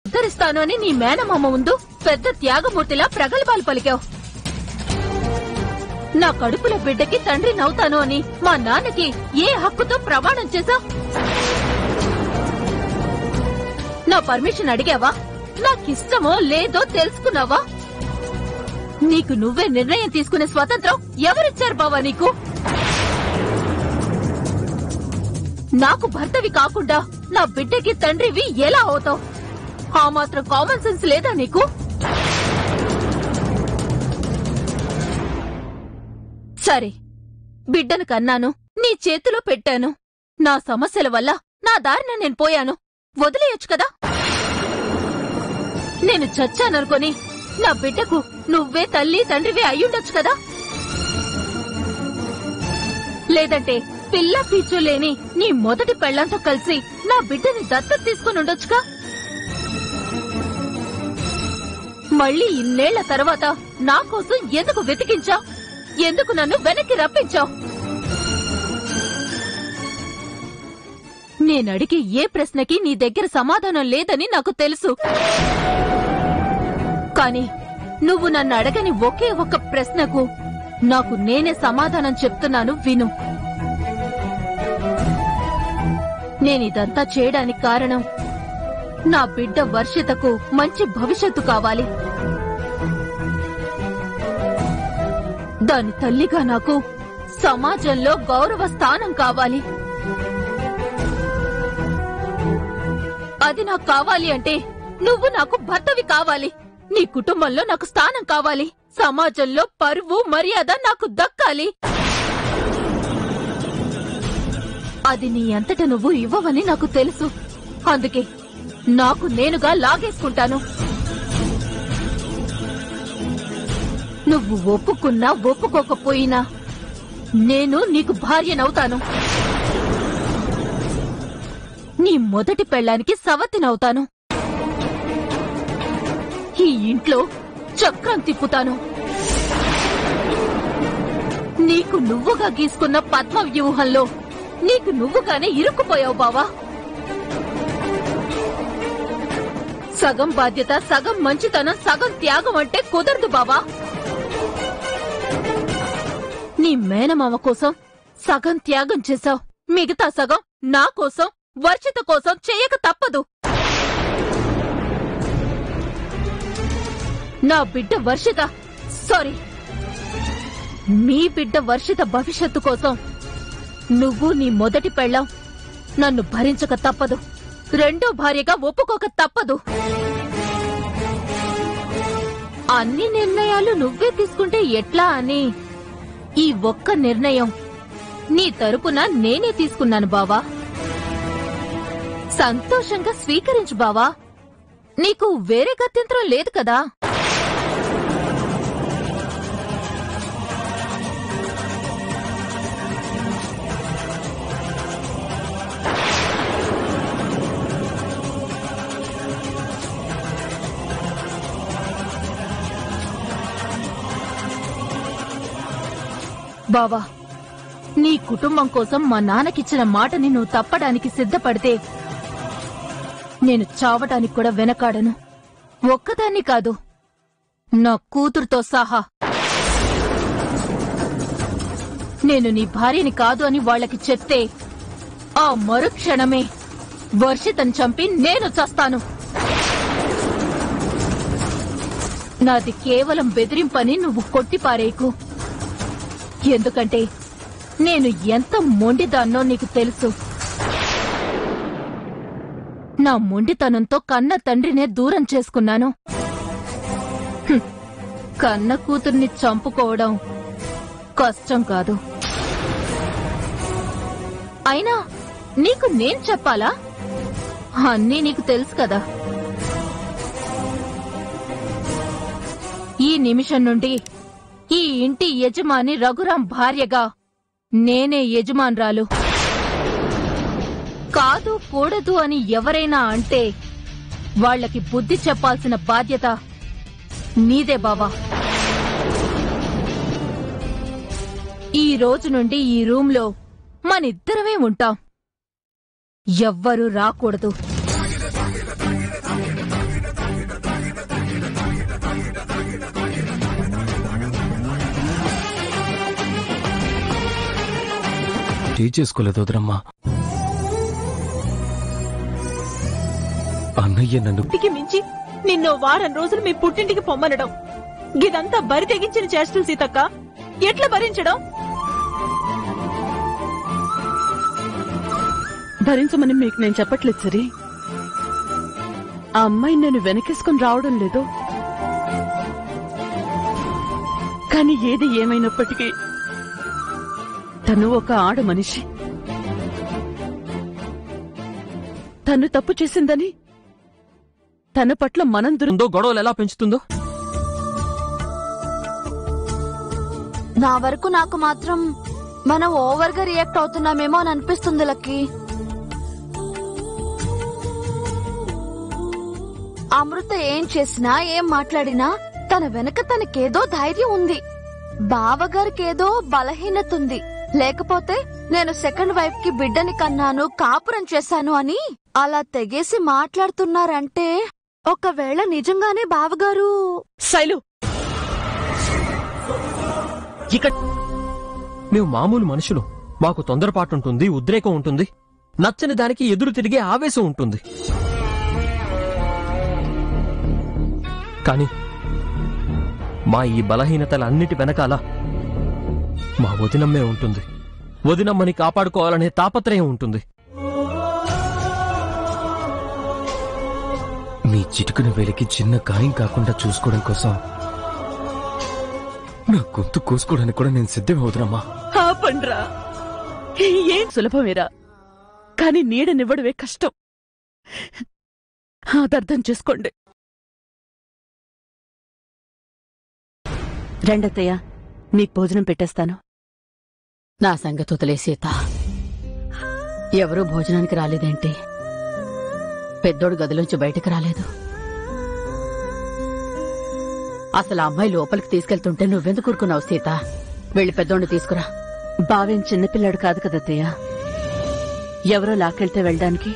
ఉద్ధరిస్తాను అని నీ మేనమామ ముందు పెద్ద త్యాగమూర్తిలా ప్రగల్భాలు పలికావు. నా కడుపుల బిడ్డకి తండ్రి నవ్వుతాను అని మా నాన్నకి ఏ హక్కుతో ప్రమాణం చేశావు? నా పర్మిషన్ అడిగావా? నాకిష్టమో లేదో తెలుసుకున్నావా? నీకు నువ్వే నిర్ణయం తీసుకునే స్వాతంత్రం ఎవరిచ్చారు బావా నీకు? నాకు భర్తవి కాకుండా నా బిడ్డకి తండ్రివి ఎలా అవుతావు? ఆ మాత్రం కామన్ సెన్స్ లేదా నీకు? సరే, బిడ్డను కన్నాను, నీ చేతిలో పెట్టాను. నా సమస్యల వల్ల నా దారిన నేను పోయాను, వదిలేయొచ్చు కదా? నేను చచ్చాననుకొని నా బిడ్డకు నువ్వే తల్లి తండ్రివే అయ్యుండొచ్చు కదా? లేదంటే పిల్ల పీచు లేని నీ మొదటి పెళ్లంతో కలిసి నా బిడ్డని దత్తత తీసుకుని ఉండొచ్చుగా? మళ్ళీ ఇన్నేళ్ల తర్వాత నా కోసం ఎందుకు వెతికించావు? ఎందుకు నన్ను వెనక్కి రప్పించావు? నేనడిగే ఏ ప్రశ్నకి నీ దగ్గర సమాధానం లేదని నాకు తెలుసు. కాని నువ్వు నన్ను అడగని ఒకే ఒక్క ప్రశ్నకు నాకు నేనే సమాధానం చెప్తున్నాను, విను. నేనిదంతా చేయడానికి కారణం నా బిడ్డ వర్షితకు మంచి భవిష్యత్తు కావాలి. దాని తల్లిగా నాకు సమాజంలో గౌరవ స్థానం కావాలి. అది నాకు కావాలి అంటే నువ్వు నాకు భర్తవి కావాలి. నీ కుటుంబంలో నాకు స్థానం కావాలి. సమాజంలో పరువు మర్యాద నాకు దక్కాలి. అది నీ అంతట నువ్వు ఇవ్వవని నాకు తెలుసు. అందుకే నాకు నేనుగా లాగేసుకుంటాను. నువ్వు ఒప్పుకున్నా ఒప్పుకోకపోయినా నేను నీకు భార్యనవుతాను. నీ మొదటి పెళ్లానికి సవతినవుతాను. ఈ ఇంట్లో చక్రం తిప్పుతాను. నీకు నువ్వుగా గీసుకున్న పద్మ వ్యూహంలో నీకు నువ్వుగానే ఇరుక్కుపోయావు బావా. సగం బాధ్యత, సగం మంచితనం, సగం త్యాగం అంటే కుదరదు బావా. నీ మేనమామ కోసం సగం త్యాగం చేశావు. మిగతా సగం నా కోసం, వర్షిత కోసం చేయక తప్పదు. నా బిడ్డ వర్షిత, సారీ, మీ బిడ్డ వర్షిత భవిష్యత్తు కోసం నువ్వు నీ మొదటి పెళ్ళాం నన్ను భరించక తప్పదు. రెండో భార్యగా ఒప్పుకోక తప్పదు. అన్ని నిర్ణయాలు నువ్వే తీసుకుంటే ఎట్లా అని ఈ ఒక్క నిర్ణయం నీ తరపున నేనే తీసుకున్నాను బావా. సంతోషంగా స్వీకరించు బావా. నీకు వేరే గత్యంతరం లేదు కదా? బావా, నీ కుటుంబం కోసం మా నాన్నకిచ్చిన మాటని నువ్వు తప్పడానికి సిద్ధపడితే నేను చావటానికి కూడా వెనకాడను. ఒక్కదాన్ని కాదు, నా కూతురుతో సహా. నేను నీ భార్యని కాదు అని వాళ్లకి చెప్తే ఆ మరుక్షణమే వర్షితను చంపి నేను చస్తాను. నాది కేవలం బెదిరింపని నువ్వు కొట్టిపారేకు. ఎందుకంటే నేను ఎంత మొండిదాన్నో నీకు తెలుసు. నా మొండితనంతో కన్న తండ్రినే దూరం చేసుకున్నాను. కన్న కూతుర్ని చంపుకోవడం కష్టం కాదు. అయినా నీకు నేను చెప్పాలా? అన్నీ నీకు తెలుసు కదా. ఈ నిమిషం నుండి ఈ ఇంటి యజమాని రఘురాం భార్యగా నేనే యజమానురాలు. కాదు కూడదు అని ఎవరైనా అంటే వాళ్లకి బుద్ధి చెప్పాల్సిన బాధ్యత నీదే బావా. ఈ రోజు నుండి ఈ రూంలో మనిద్దరమే ఉంటాం. ఎవ్వరూ రాకూడదు. చేసుకోలేదు వదరమ్మా. అన్నయ్య నన్ను ఇంటికి మించి నిన్నో వారం రోజులు మీ పుట్టింటికి పొమ్మనడం, గిదంతా బరి తెగించిన చేష్టలు సీతక్క. ఎట్లా భరించడం? భరించమని మీకు నేను చెప్పట్లేదు సరి. ఆ అమ్మాయి నేను వెనకేసుకుని రావడం లేదు. కానీ ఏది ఏమైనప్పటికీ తను ఒక ఆడ మనిషి. తను తప్పు చేసిందని తన పట్ల మనం గొడవలు ఎలా పెంచుతుందో. నా వరకు నాకు మాత్రం మనం ఓవర్ గా రియాక్ట్ అవుతున్నామేమో అని అనిపిస్తుంది లక్కీ. అమృత ఏం చేసినా ఏం మాట్లాడినా తన వెనక తనకేదో ధైర్యం ఉంది. బావగారికేదో బలహీనత ఉంది. లేకపోతే నేను సెకండ్ వైఫ్ కి బిడ్డని కన్నాను, కాపురం చేశాను అని అలా తెగేసి మాట్లాడుతున్నారంటే ఒకవేళ నిజంగానే బావగారు శైలు ఇక్కడ మేము మామూలు మనుషులు. మాకు తొందరపాటుంటుంది, ఉద్రేకం ఉంటుంది, నచ్చని దానికి ఎదురు తిరిగే ఆవేశం ఉంటుంది. కాని మా ఈ బలహీనతలన్నిటి వెనకాల మా వదినమ్మే ఉంటుంది. వదినమ్మని కాపాడుకోవాలనే తాపత్రయం ఉంటుంది. మీ చిటుకున వేలికి చిన్న గాయం కాకుండా చూసుకోవడం కోసం నా గొంతు కోసుకోవడానికి కూడా నేను సిద్ధమే వదినమ్మా. ఆపండ్రా. ఏం సులభమేరా, కాని నీడనివ్వడమే కష్టం. అదర్థం చేసుకోండి. రెండత్తయ్య, మీకు భోజనం పెట్టేస్తాను. నా సంగతి వదిలే సీత. ఎవరూ భోజనానికి రాలేదేంటి? పెద్దోడు గదిలోంచి బయటకు రాలేదు. అసలు ఆ అమ్మాయి లోపలికి తీసుకెళ్తుంటే నువ్వెందుకు ఊరుకున్నావు సీత? వెళ్ళి పెద్దోడిని తీసుకురా. బావేం చిన్నపిల్లాడు కాదు కదత్తయ్య. ఎవరో లాక్కెళ్తే వెళ్ళడానికి,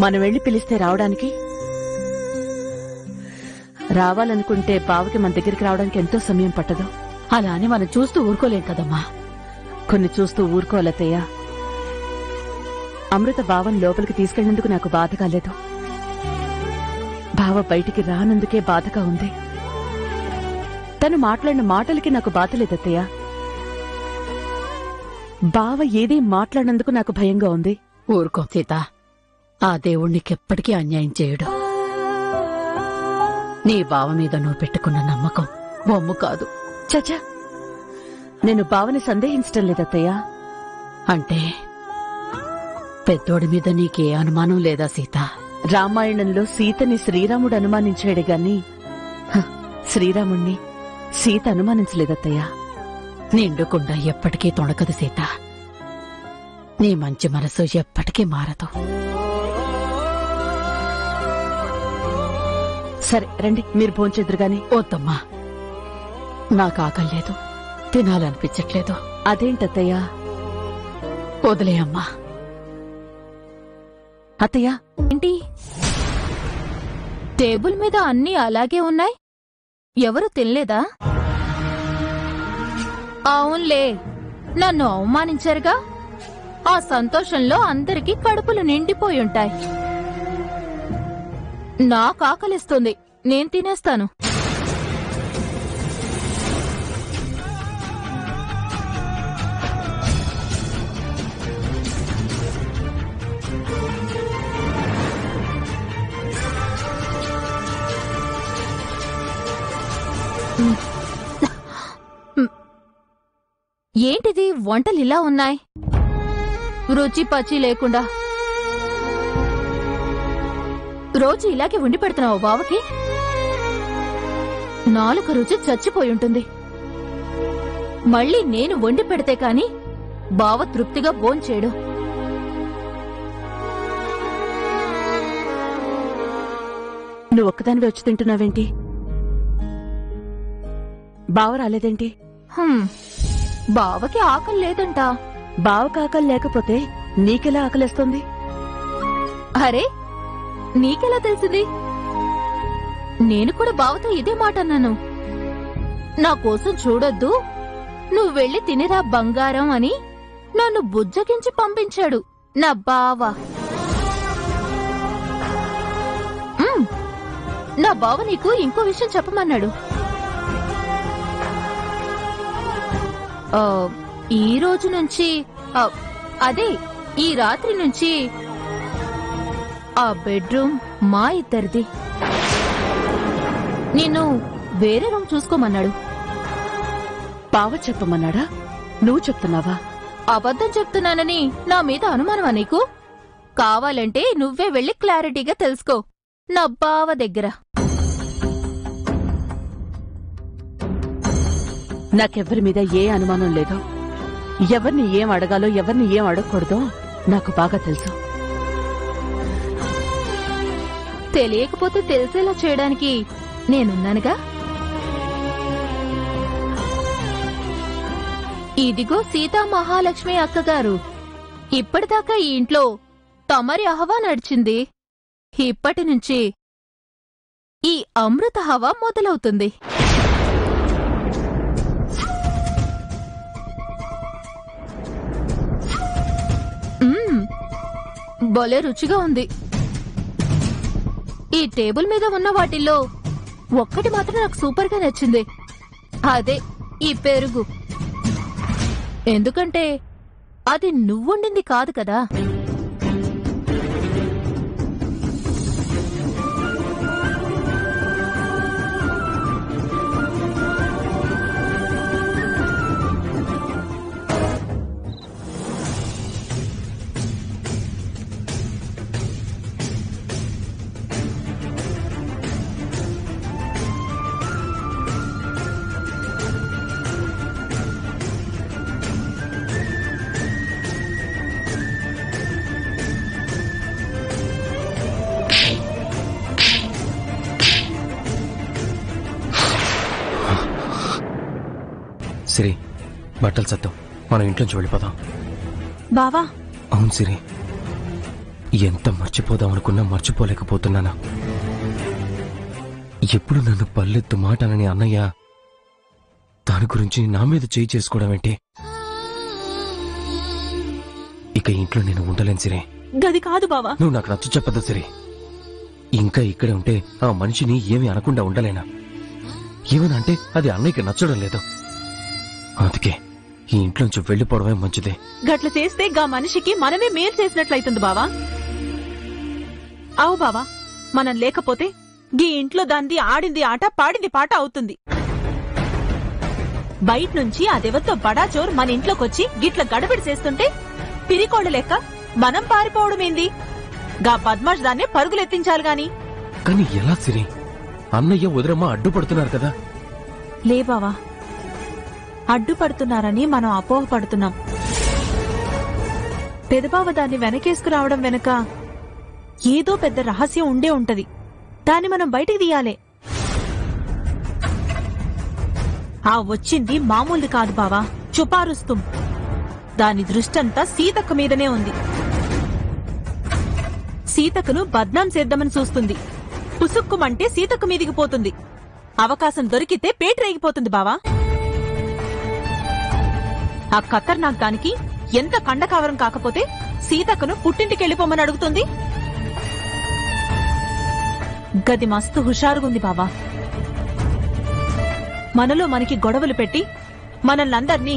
మనం వెళ్లి పిలిస్తే రావడానికి. రావాలనుకుంటే బావకి మన దగ్గరికి రావడానికి ఎంతో సమయం పట్టదు. అలా అని మనం చూస్తూ ఊరుకోలేం కదమ్మా. కొన్ని చూస్తూ ఊరుకోవాలత్తయ్య. అమృత బావని లోపలికి తీసుకెళ్లేందుకు నాకు బాధ కాలేదు. బావ బయటికి రానందుకే బాధగా ఉంది. తను మాట్లాడిన మాటలకి నాకు బాధ లేదత్తయ్య. బావ ఏదీ మాట్లాడినందుకు నాకు భయంగా ఉంది. ఊరుకో సీత. ఆ దేవుడు నీకెప్పటికీ అన్యాయం చేయడు. నీ బావ మీద నువ్వు పెట్టుకున్న నమ్మకం బొమ్ము కాదు. చచా, నేను బావని సందేహించటం లేదత్తయ్యా. అంటే పెద్దోడి మీద నీకే అనుమానం లేదా సీత? రామాయణంలో సీతని శ్రీరాముడు అనుమానించాడు గాని శ్రీరాముణ్ణి సీత అనుమానించలేదత్తయ్యా. నిండుకుండా ఎప్పటికీ తొణకదు సీత. నీ మంచి మనసు ఎప్పటికీ మారదు. సరే రండి, మీరు భోంచెదురుగాని. వద్దమ్మా, నాకు ఆకలి లేదు, తినాలనిపించట్లేదు. అదేంటత్తయ్యా? వదిలే అమ్మా. అత్తయ్యా, ఏంటి టేబుల్ మీద అన్నీ అలాగే ఉన్నాయి? ఎవరు తినలేదా? అవునులే, నన్ను అవమానించారుగా. ఆ సంతోషంలో అందరికీ కడుపులు నిండిపోయుంటాయి. నాకు ఆకలిస్తుంది, నేను తినేస్తాను. ఏంటిది, వంటలు ఇలా ఉన్నాయి? రుచి పచి లేకుండా రోజు ఇలాగే వండి పెడుతున్నావు బావకి? నాలుక రుచి చచ్చిపోయి ఉంటుంది. మళ్ళీ నేను వండి పెడితే కాని బావ తృప్తిగా భోంచేయడు. నువ్వు ఒక్కదానివే వచ్చి తింటున్నావేంటి? బావ రాలేదేంటి? బావకి ఆకలి లేదంట. బావకి ఆకలి లేకపోతే నీకెలా ఆకలేస్తోంది? అరే, నీకెలా తెలిసింది? నేను కూడా బావతో ఇదే మాట అన్నాను. నా కోసం చూడొద్దు, నువ్వు వెళ్లి తినిరా బంగారం అని నన్ను బుజ్జగించి పంపించాడు నా బావ. నా బావ నీకు ఇంకో విషయం చెప్పమన్నాడు. ఈ రోజు నుంచి అదే ఈ రాత్రి నుంచి ఆ బెడ్రూమ్ మా ఇద్దరిది. నిన్ను వేరే రూమ్ చూసుకోమన్నాడు. బావ చెప్పమన్నాడా? నువ్వు చెప్తున్నావా? అబద్ధం చెప్తున్నానని నా మీద అనుమానమా నీకు? కావాలంటే నువ్వే వెళ్లి క్లారిటీగా తెలుసుకో నా బావ దగ్గర. నాకెవ్వరి మీద ఏ అనుమానం లేదు. ఎవరిని ఏం అడగాలో ఎవరిని ఏం అడగకూడదో నాకు బాగా తెలుసు. తెలియకపోతే తెలిసేలా చేయడానికి నేనున్నానుగా. ఇదిగో సీతా మహాలక్ష్మి అక్కగారు, ఇప్పటిదాకా ఈ ఇంట్లో తమరి హవా నడిచింది. ఇప్పటి నుంచి ఈ అమృత హవా మొదలవుతుంది. భలే రుచిగా ఉంది. ఈ టేబుల్ మీద ఉన్న వాటిల్లో ఒక్కటి మాత్రం నాకు సూపర్ గా నచ్చింది. అదే ఈ పెరుగు. ఎందుకంటే అది నువ్వొండింది కాదు కదా. సిరి, బట్టలు సత్తాం, మనం ఇంట్లోంచి వెళ్ళిపోదాం. బావా. అవును సిరి, ఎంత మర్చిపోదాం అనుకున్నా మర్చిపోలేకపోతున్నానా. ఎప్పుడు నన్ను పల్లెత్తు మాటనని అన్నయ్య దాని గురించి నా మీద చేయి చేసుకోవడం ఏంటి? ఇక ఇంట్లో నేను ఉండలేను సిరి. గది కాదు బావా. నువ్వు నాకు నచ్చ చెప్పదు సిరి. ఇంకా ఇక్కడే ఉంటే ఆ మనిషిని ఏమీ అనకుండా ఉండలేనా? ఏమన్నా అంటే అది అన్నయ్యకి నచ్చడం లేదు. అందుకే ఈ ఇంట్లోంచి వెళ్లిపోవడమే మంచిది. గట్ల చేస్తే గా మనిషికి మనమే మేలు చేసినట్లయితుంది బావా. అవు బావా, మనం లేకపోతే గీ ఇంట్లో దాంది ఆడింది ఆట పాడింది పాట అవుతుంది. బయట నుంచి అదెవరితో బడా చోర్ మన ఇంట్లోకొచ్చి గిట్ల గడబిడి చేస్తుంటే పిరికోళ్ళు లెక్క మనం పారిపోవడమేంది? గా బద్మాష్ దాన్నే పరుగులెత్తించాలి గాని. కానీ ఎలా సిరి? అన్నయ్య వదిరమ్మ అడ్డుపడుతున్నారు కదా. లే బావా, అడ్డుపడుతున్నారని మనం అపోహపడుతున్నాం. పెదబావ దాన్ని వెనకేసుకురావడం వెనక ఏదో పెద్ద రహస్యం ఉండే ఉంటది. దాన్ని మనం బయటికి తీయాలే. ఆ వచ్చింది మామూలుది కాదు బావా, చుపారుస్తుం. దాని దృష్టంతా సీతక్క మీదనే ఉంది. సీతక్కను బద్నాం చేద్దామని చూస్తుంది. పుసుక్కుమంటే సీతక్క మీదికి పోతుంది. అవకాశం దొరికితే పేటరేగిపోతుంది బావా. ఆ ఖతర్నాక్ దానికి ఎంత కండకావరం కాకపోతే సీతక్కను పుట్టింటికెళ్లిపోమని అడుగుతుంది. గది మస్తు హుషారుగుంది బావా. మనలో మనకి గొడవలు పెట్టి మనల్నందర్నీ